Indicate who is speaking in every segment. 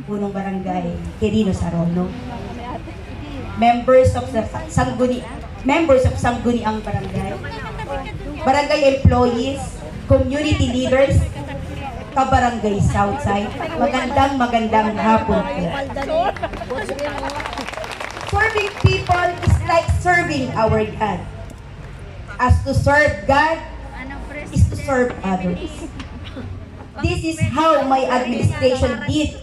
Speaker 1: punong barangay Quirino Sarono. Members of Sangguniang Barangay, barangay employees, community leaders, kabarangay Southside, magandang hapon po. Serving people is like serving our God. As to serve God is to serve others. This is how my administration did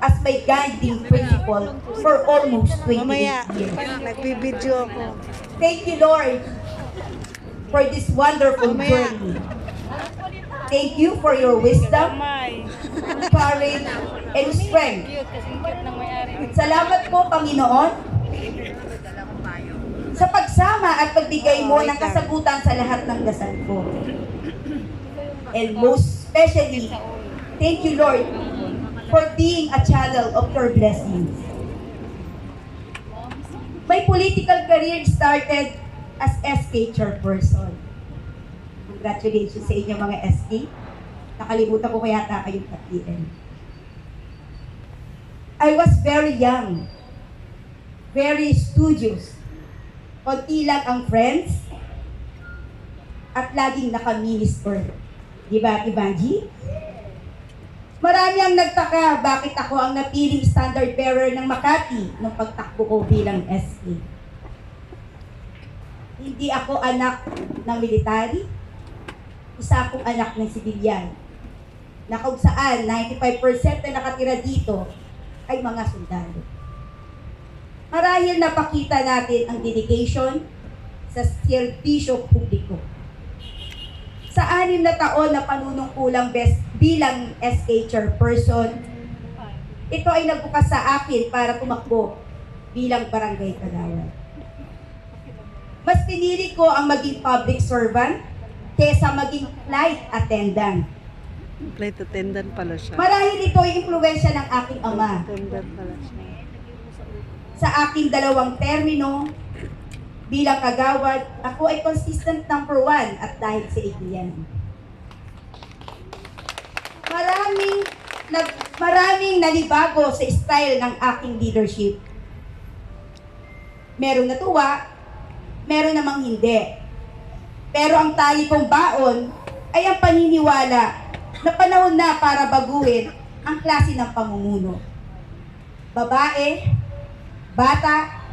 Speaker 1: as my guiding principle for almost 28 years.
Speaker 2: Nagbibideo ako.
Speaker 1: Thank you, Lord, for this wonderful journey. Thank you for your wisdom, courage, and strength. Salamat po, Panginoon, sa pagsama at pagbigay mo ng kasagutan sa lahat ng dasal ko. And most especially, thank you, Lord, for being a channel of your blessings. My political career started as SK chairperson. Congratulations sa inyo mga SK. Nakalimutan ko kaya kayong tatiin. I was very young, very studious. Konti lang ang friends at laging naka-minister. Di ba, Ivanji? Marami ang nagtaka bakit ako ang napiling standard bearer ng Makati nung pagtakbo ko bilang SK. Hindi ako anak ng military, isa akong anak ng sibilyan, na kung saan 95% na nakatira dito ay mga sundalo. Marahil napakita natin ang dedication sa serbisyo publiko. Sa 6 na taon na panunungkulang bilang SK chairperson, ito ay nagbukas sa akin para tumakbo bilang barangay kagawad. Mas pinili ko ang maging public servant kesa maging flight attendant.
Speaker 2: Flight attendant pala siya.
Speaker 1: Marahil ito ay impluwensya ng aking ama.
Speaker 2: Attendant pala siya.
Speaker 1: Sa aking 2 termino bilang kagawad, ako ay consistent number 1 at dahil sa iyan. Maraming nalibago sa style ng aking leadership. Merong natuwa, meron namang hindi. Pero ang tali kong baon ay ang paniniwala na panahon na para baguhin ang klase ng pamumuno. Babae, bata,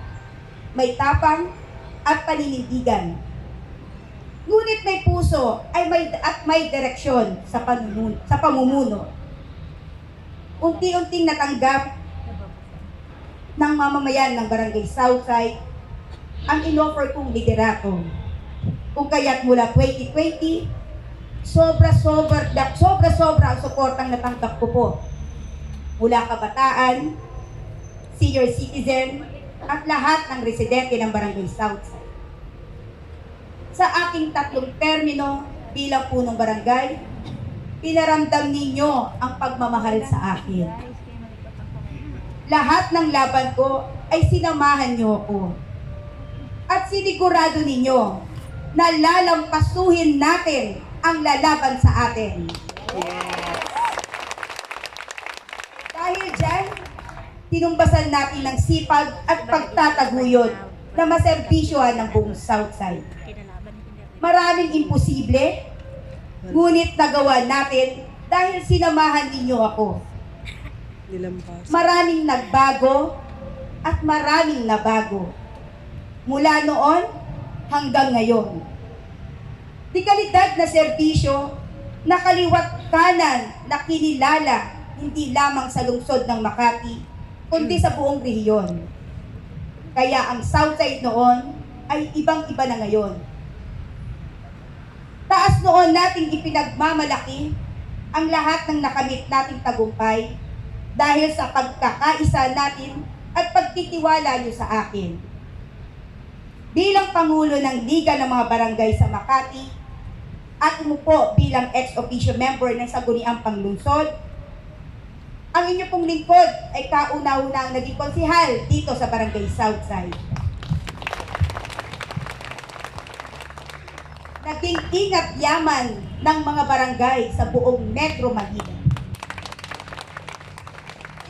Speaker 1: may tapang, at paninindigan. Ngunit may puso at may direksyon sa pamumuno. Unti-unting natanggap ng mamamayan ng Barangay Southside ang inoffer kong liderato. Kung kaya't mula 2020, sobra-sobra ang suportang natanggap ko po. Mula kabataan, senior citizen, at lahat ng residente ng Barangay Southside. Sa aking 3 termino bilang punong barangay, pinaramdam ninyo ang pagmamahal sa akin. Lahat ng laban ko ay sinamahan niyo ako. At sinigurado ninyo na lalampasuhin natin ang lalaban sa atin. Dahil dyan, tinumbasan natin ng sipag at pagtataguyod na maserbisyohan ng buong Southside. Maraming imposible, ngunit nagawa natin dahil sinamahan ninyo ako. Maraming nagbago at maraming nabago. Mula noon hanggang ngayon. Di kalidad na serbisyo na kaliwat kanan na kinilala hindi lamang sa lungsod ng Makati, kundi sa buong rehiyon. Kaya ang Southside noon ay ibang-iba na ngayon. Taas noon nating ipinagmamalaki ang lahat ng nakamit nating tagumpay dahil sa pagkakaisa natin at pagtitiwala niyo sa akin. Bilang Pangulo ng Liga ng mga Barangay sa Makati at umupo bilang ex-officio member ng Sangguniang Panglungsod, ang inyo pong lingkod ay kauna-unang naging konsihal dito sa Barangay Southside. Naging ingat yaman ng mga barangay sa buong Metro Manila.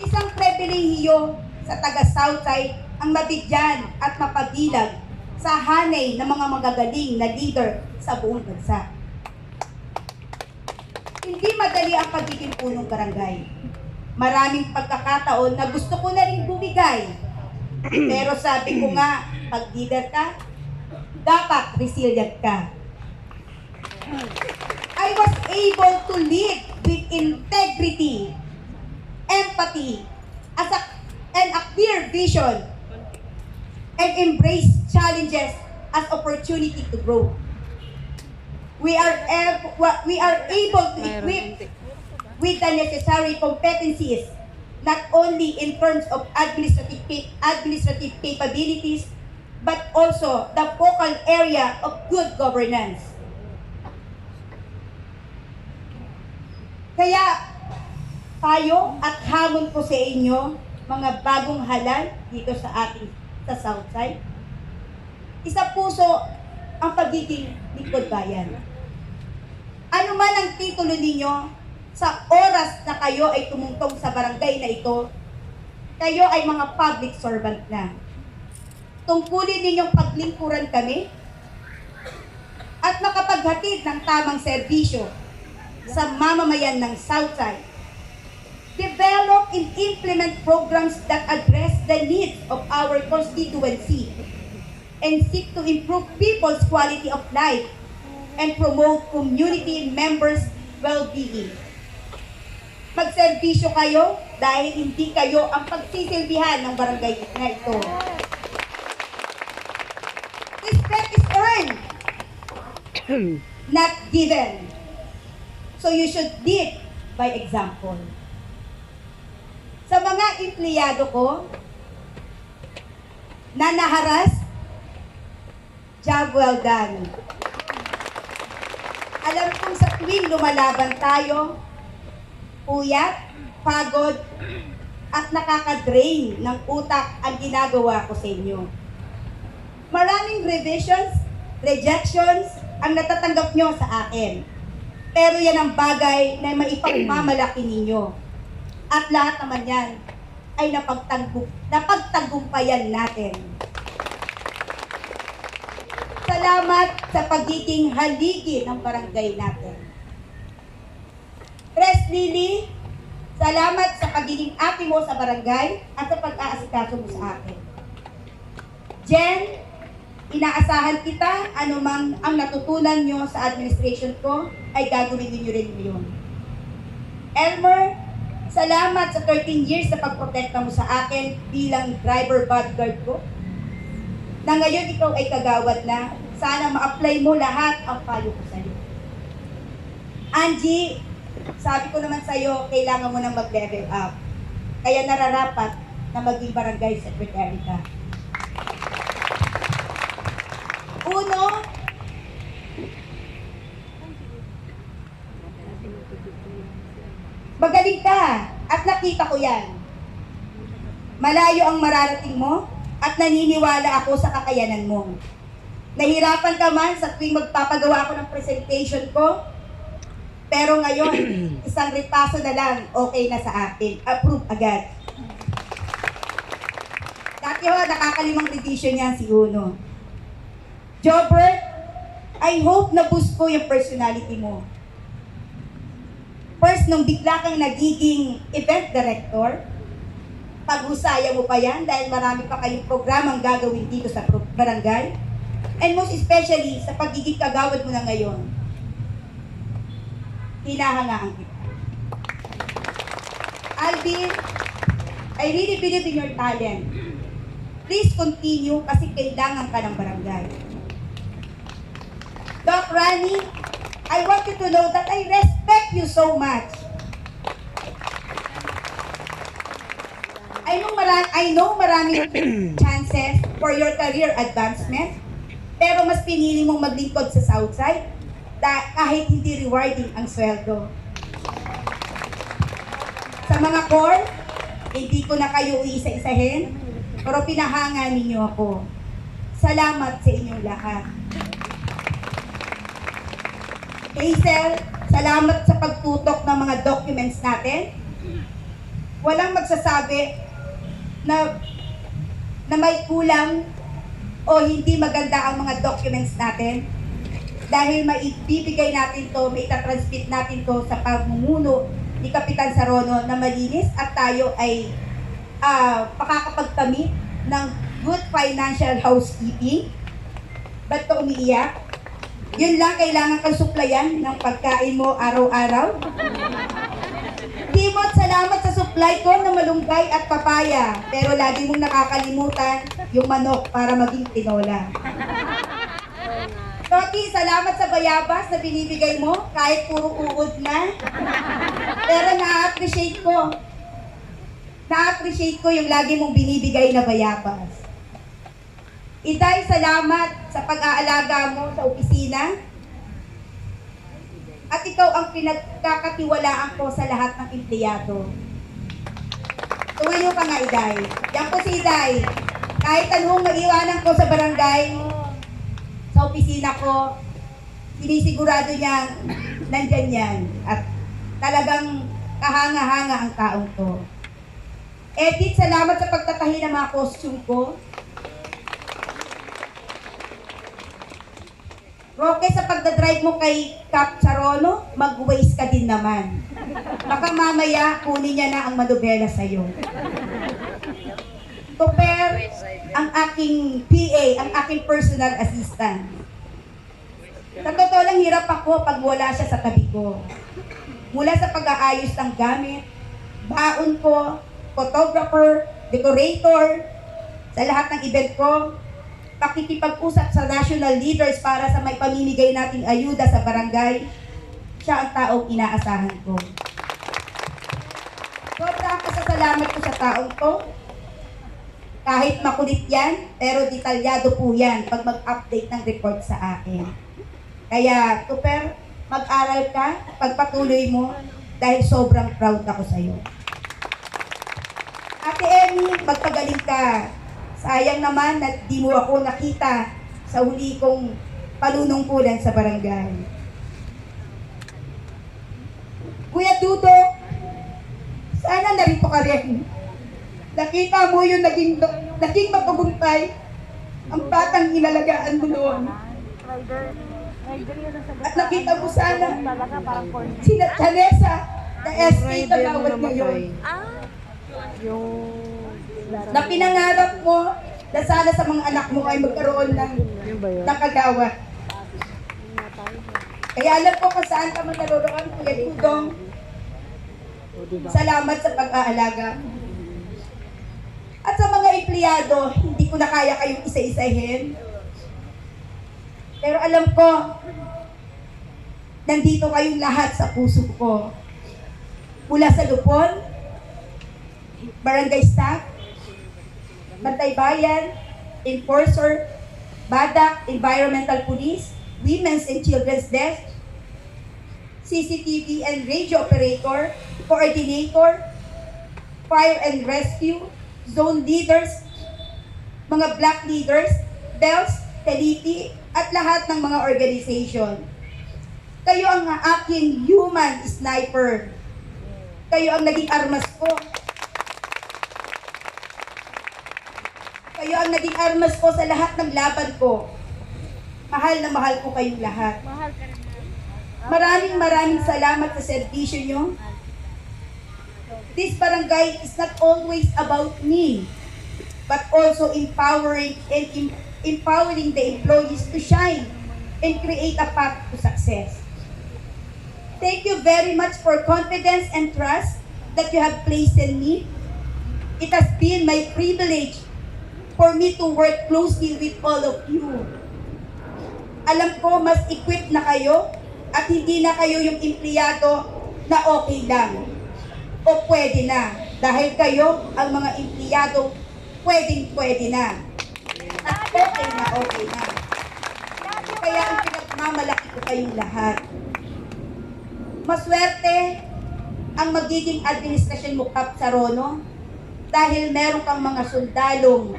Speaker 1: Isang pribilehiyo sa taga Southside ang mabigyan at mapabilag sa hanay ng mga magagaling na leader sa buong bansa. Hindi madali ang pagiging punong barangay. Maraming pagkakataon na gusto ko na rin bumigay. Pero sabi ko nga, pag leader ka, dapat resilient ka. I was able to lead with integrity, empathy, and a clear vision, and embrace challenges as opportunity to grow. We are able to equip with the necessary competencies, not only in terms of administrative capabilities, but also the focal area of good governance. Kaya, payo at hamon ko sa inyo, mga bagong halal dito sa Southside, isa puso ang pagiging lingkod bayan. Ano man ang titulo ninyo, sa oras na kayo ay tumungtong sa barangay na ito, kayo ay mga public servant na. Tungkulin ninyong paglingkuran kami at makapaghatid ng tamang serbisyo sa mamamayan ng Southside. Develop and implement programs that address the needs of our constituency and seek to improve people's quality of life and promote community members' well-being. Magserbisyo kayo dahil hindi kayo ang pagsisilbihan ng barangay na ito. Respect is earned, not given. So you should lead by example. Sa mga empleyado ko na naharas, job well done. Alam kong sa tuwing lumalaban tayo, puyat, pagod, at nakaka-drain ng utak ang ginagawa ko sa inyo. Maraming revisions, rejections ang natatanggap nyo sa akin. Pero yan ang bagay na maipagmamalaki ninyo. At lahat naman yan ay napagtagumpayan natin. Salamat sa pagiging haligi ng barangay natin. Press Lily, salamat sa pagiging ate mo sa barangay at sa pag-aasikaso mo sa akin. Jen, inaasahan kita, anumang ang natutunan nyo sa administration ko, ay gagawin niyo rin yun. Elmer, salamat sa 13 years na pagprotekta mo sa akin bilang driver bodyguard ko. Na ngayon ikaw ay kagawad na, sana ma-apply mo lahat ang payo ko sa'yo. Angie, sabi ko naman sa'yo, kailangan mo nang mag-level up. Kaya nararapat na maging barangay secretary ka. Uno, magaling ka at nakita ko yan. Malayo ang mararating mo at naniniwala ako sa kakayanan mo. Nahirapan ka man sa tuwing magpapagawa ako ng presentation ko, pero ngayon, isang repaso na lang, okay na sa akin. Approve agad. Dati ho, nakakalimang revision niya si Uno. Jobert, I hope na boost ko yung personality mo. First, nung bigla kang nagiging event director, paghusaya mo pa yan dahil marami pa kayong programang gagawin dito sa barangay. And most especially, sa pagiging kagawad mo na ngayon, hinahangaan kita. Alvin, I really believe in your talent. Please continue kasi kailangan ka ng barangay. Doc Rani, I want you to know that I respect you so much. I know maraming chances for your career advancement, pero mas pinili mong maglingkod sa Southside kahit hindi rewarding ang sweldo. Sa mga core, hindi ko na kayo iisa-isahin, pero pinahanga ninyo ako. Salamat sa inyong lahat. Hazel, salamat sa pagtutok ng mga documents natin. walang magsasabi na may kulang o hindi maganda ang mga documents natin dahil maibibigay natin to, may itatransmit natin to sa pamumuno ni Kapitan Sarono na malinis at tayo ay makakapagkamit ng good financial housekeeping. Ba't ka umiiyak? Yun lang kailangan kang suplayan ng pagkain mo araw-araw. Timot, salamat sa supply ko ng malunggay at papaya. Pero lagi mong nakakalimutan yung manok para maging tinola. Toti, salamat sa bayabas na binibigay mo kahit puro uod na. Pero na-appreciate ko. Na-appreciate ko yung lagi mong binibigay na bayabas. Iday, salamat sa pag-aalaga mo sa opisina. At ikaw ang pinagkakatiwalaan ko sa lahat ng empleyado. Tumayo ka nga, Iday. Yan po si Iday. Kahit anong maiwanan ko sa barangay, sa opisina ko, sinisigurado niyang nandyan yan. At talagang kahanga-hanga ang taong to. Edith, salamat sa pagtatahi ng mga costume ko. Roque, sa pagdadrive mo kay Cap Sarono, mag-waste ka din naman. Baka mamaya, kunin niya na ang manubela sa'yo. Tupper, ang aking PA, ang aking personal assistant. Sa totoo lang, hirap ako pag wala siya sa tabi ko. Mula sa pag-aayos ng gamit, baon ko, photographer, decorator, sa lahat ng event ko, pakikipag-usap sa national leaders para sa may pamimigay nating ayuda sa barangay, siya ang taong inaasahan ko. Sobrang pasasalamat ko sa taong to. Kahit makulit yan, pero detalyado po yan pag mag-update ng report sa akin. Kaya, Tupper, mag-aral ka, pagpatuloy mo, dahil sobrang proud ako sa'yo. Ate Emmy, magpagaling ka. Sayang naman na di mo ako nakita sa huli kong panunungkulan sa barangay. Kuya Dudo, sana narito ka rin. Nakita mo yung naging matagumpay ang batang inalagaan mo noon. At nakita mo sana sina Chanesa na SK Tagawad ngayon. Na pinangarap mo na sana sa mga anak mo ay magkaroon ng kagawad. Kaya alam ko kung saan ka man naroroon, Kuya Dudong. Salamat sa pag-aalaga. At sa mga empleyado, hindi ko na kaya kayong isa-isahin. Pero alam ko, nandito kayong lahat sa puso ko. Mula sa Lupon, barangay staff, Bantay Bayan, Enforcer, Badak, Environmental Police, Women's and Children's Desk, CCTV and Radio Operator, Coordinator, Fire and Rescue, Zone Leaders, mga Black Leaders, Bells, Kaliti, at lahat ng mga organization. Kayo ang aking human sniper. Kayo ang naging armas ko. Kayo ang naging armas ko sa lahat ng laban ko. Mahal na mahal ko kayong lahat. Maraming salamat sa serbisyo nyo. This barangay is not always about me, but also empowering the employees to shine and create a path to success. Thank you very much for confidence and trust that you have placed in me. It has been my privilege for me to work closely with all of you. Alam ko, mas equipped na kayo at hindi na kayo yung empleyado na okay lang o pwede na. Dahil kayo, ang mga empleyado, pwedeng-pwede na. At okay na. Kaya ang pinagmamalaki ko kayong lahat. Maswerte ang magiging administrasyon mo, Cap Sarono, dahil meron kang mga sundalong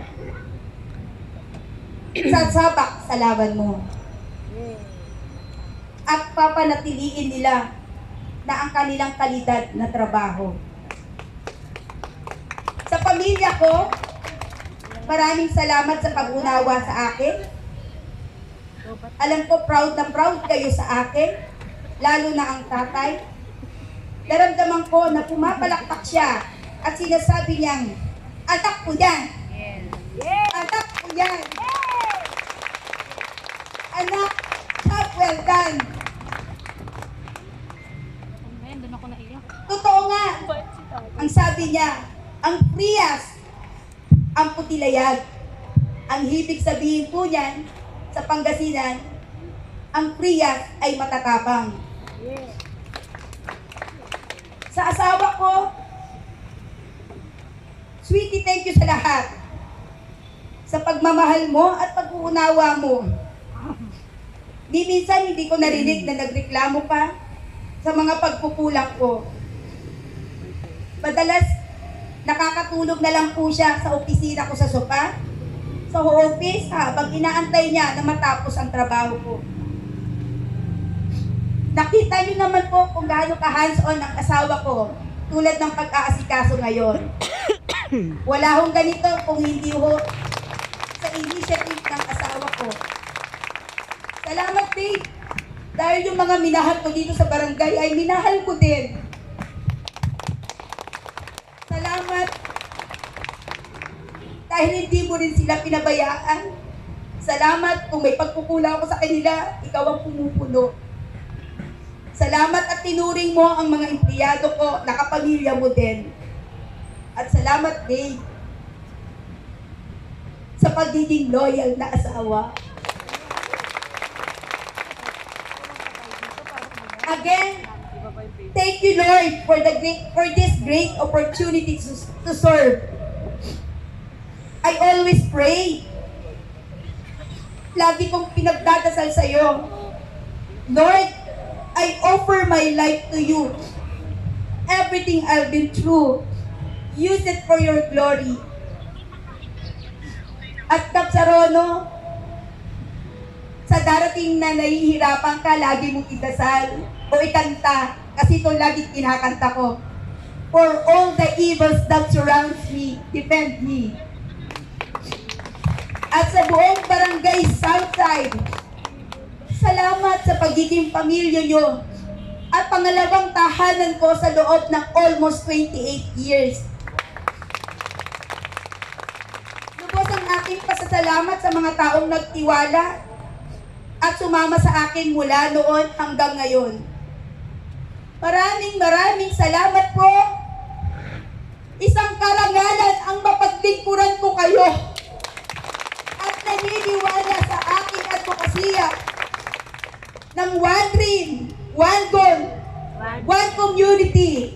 Speaker 1: sasabak sa laban mo. At papanatiliin nila na ang kanilang kalidad na trabaho. pamilya ko, maraming salamat sa pag-unawa sa akin. Alam ko proud na proud kayo sa akin, lalo na ang tatay. Naramdaman ko na pumapalakpak siya at sinasabi niyang, anak ko yan. Anak ko yan. Anak, job well done.
Speaker 3: Doon ako naiyak.
Speaker 1: Totoo nga. Ang sabi niya, ang Frias, ang putilayag. Ang ibig sabihin po niyan, sa Pangasinan, ang Frias ay matatapang. Sa asawa ko, sweetie, thank you sa lahat. Sa pagmamahal mo at pag-uunawa mo. Di minsan hindi ko narinig na nagreklamo ka sa mga pagkukulang ko. Madalas, nakakatulog na lang po siya sa opisina ko sa sopa, sa office, habang inaantay niya na matapos ang trabaho ko. Nakita niyo naman po kung gaano ka-hands-on ang asawa ko, tulad ng pag-aasikaso ngayon. Wala hong ganito kung hindi ho sa initiative ng asawa ko. Salamat, babe. Dahil yung mga minahal ko dito sa barangay ay minahal ko din. Salamat. Dahil hindi mo rin sila pinabayaan. Salamat kung may pagkukulang ako sa kanila, ikaw ang pumupuno. Salamat at tinuring mo ang mga empleyado ko na kapamilya mo din. At salamat, babe, sa pagiging loyal na asawa. Again, thank you, Lord, for this great opportunity to serve. I always pray. Lagi kong pinagdadasal sa iyo. Lord, I offer my life to you. Everything I've been through, use it for your glory. At Kapsarono, sa darating na nahihirapan ka, lagi mong idasal o ikanta, kasi ito lagi kinakanta ko. For all the evils that surrounds me, defend me. At sa buong barangay Southside, salamat sa pagiging pamilya nyo at pangalawang tahanan ko sa loob ng almost 28 years. Lubos ang aking pasasalamat sa mga taong nagtiwala at sumama sa akin mula noon hanggang ngayon. Maraming salamat po. Isang karangalan ang mapaglingkuran ko kayo at naniniwala sa aking advokasya ng one dream, one goal, one community,